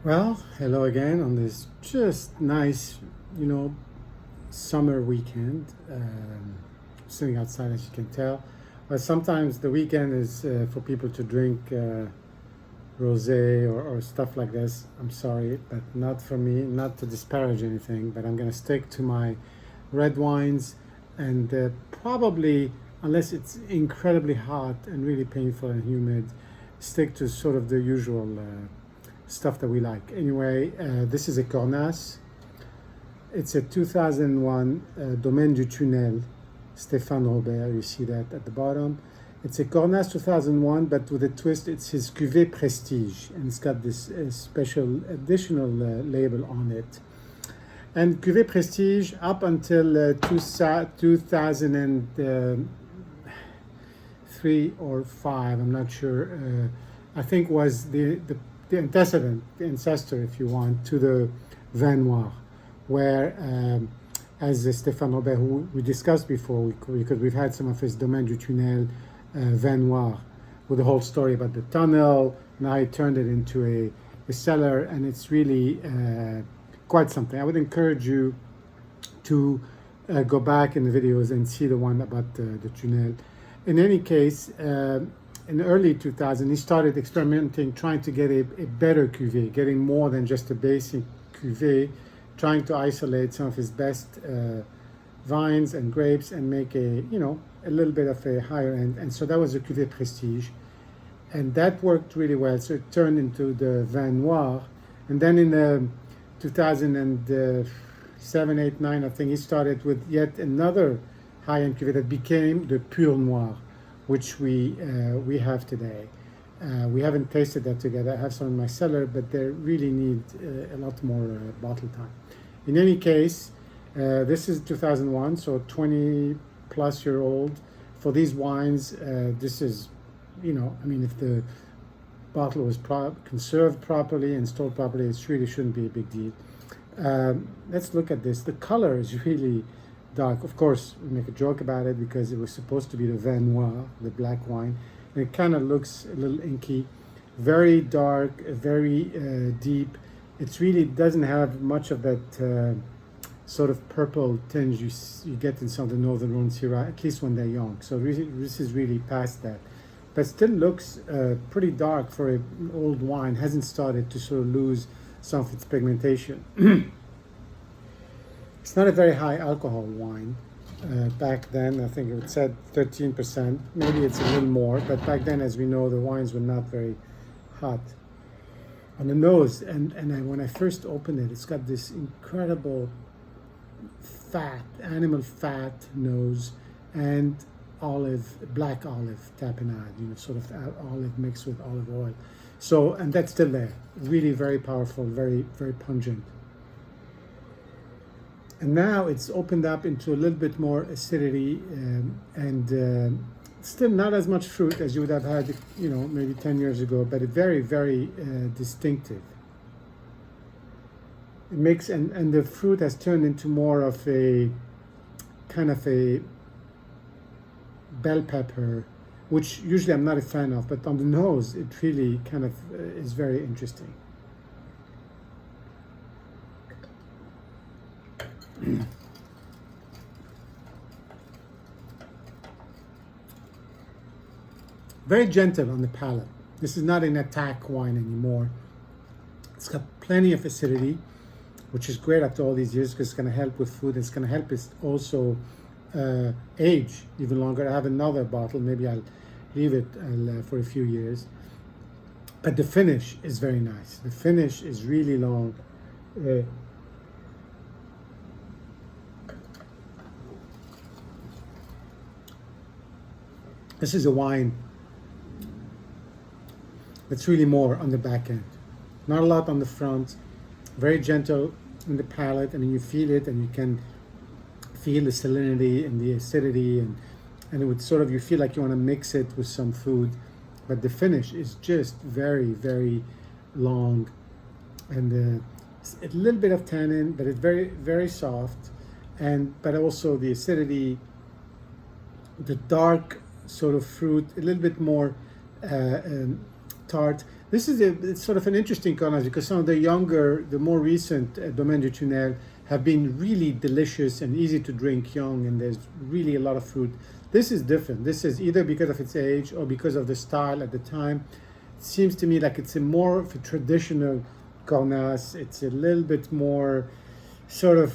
Well, hello again on this just nice, you know, summer weekend. Sitting outside, as you can tell. But sometimes the weekend is for people to drink rosé or stuff like this. I'm sorry, but not for me. Not to disparage anything, but I'm gonna stick to my red wines and probably, unless it's incredibly hot and really painful and humid, stick to sort of the usual stuff that we like. Anyway, this is a Cornas. It's a 2001 Domaine du Tunnel, Stéphane Robert. You see that at the bottom. It's a Cornas 2001, but with a twist. It's his Cuve Prestige, and it's got this special additional label on it. And Cuve Prestige up until 2003 or 5, I'm not sure. I think was the antecedent, the ancestor, if you want, to the Vin Noir, where, as Stéphane Robert, who we discussed before, because we've had some of his Domaine du Tunnel Vin Noir, with the whole story about the tunnel. Now he turned it into a cellar, and it's really quite something. I would encourage you to go back in the videos and see the one about the tunnel. In any case, in the early 2000s, he started experimenting, trying to get a better cuvée, getting more than just a basic cuvée, trying to isolate some of his best vines and grapes and make a little bit of a higher end. And so that was the Cuvée Prestige. And that worked really well. So it turned into the Vin Noir. And then in 2007, 8, 9, I think he started with yet another high-end cuvée that became the Pure Noir, which we have today. We haven't tasted that together. I have some in my cellar, but they really need a lot more bottle time. In any case, this is 2001, so 20 plus year old. For these wines, this is, if the bottle was conserved properly and stored properly, it really shouldn't be a big deal. Let's look at this. The color is really dark. Of course, we make a joke about it because it was supposed to be the Vin Noir, the black wine. And it kind of looks a little inky, very dark, very deep. It really doesn't have much of that sort of purple tinge you get in some of the Northern Rhone Syrah, at least when they're young. So really, this is really past that. But still looks pretty dark for an old wine. Hasn't started to sort of lose some of its pigmentation. It's not a very high alcohol wine. Back then, I think it said 13%. Maybe it's a little more, but back then, as we know, the wines were not very hot. On the nose, when I first opened it, it's got this incredible fat, animal fat nose, and black olive tapenade, sort of olive mixed with olive oil. So, and that's still there. Really very powerful, very, very pungent. And now it's opened up into a little bit more acidity and still not as much fruit as you would have had, maybe 10 years ago, but a very, very distinctive. It makes, and the fruit has turned into more of a kind of a bell pepper, which usually I'm not a fan of, but on the nose, it really kind of is very interesting. Very gentle on the palate. This is not an attack wine anymore. It's got plenty of acidity, which is great after all these years because it's going to help with food. It's going to help it also age even longer. I have another bottle. Maybe I'll leave it for a few years. But the finish is very nice. The finish is really long. This is a wine that's really more on the back end. Not a lot on the front. Very gentle in the palate. I mean, you feel it and you can feel the salinity and the acidity and it would sort of, you feel like you want to mix it with some food. But the finish is just very, very long and a little bit of tannin, but it's very, very soft. But also the acidity, the dark sort of fruit, a little bit more tart. This is it's sort of an interesting Cornas because some of the younger, the more recent Domaine du Tunnel have been really delicious and easy to drink young, and there's really a lot of fruit. This is different. This is either because of its age or because of the style at the time. It seems to me like it's a more of a traditional Cornas. It's a little bit more sort of,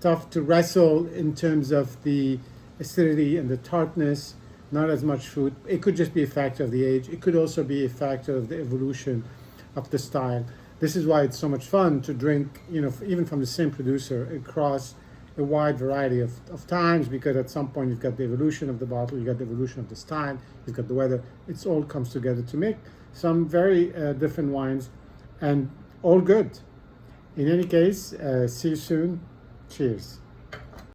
tough to wrestle in terms of the acidity and the tartness. Not as much fruit. It could just be a factor of the age. It could also be a factor of the evolution of the style. This is why it's so much fun to drink, even from the same producer across a wide variety of times, because at some point you've got the evolution of the bottle, you've got the evolution of the style, you've got the weather. It all comes together to make some very different wines, and all good. In any case, see you soon. Cheers.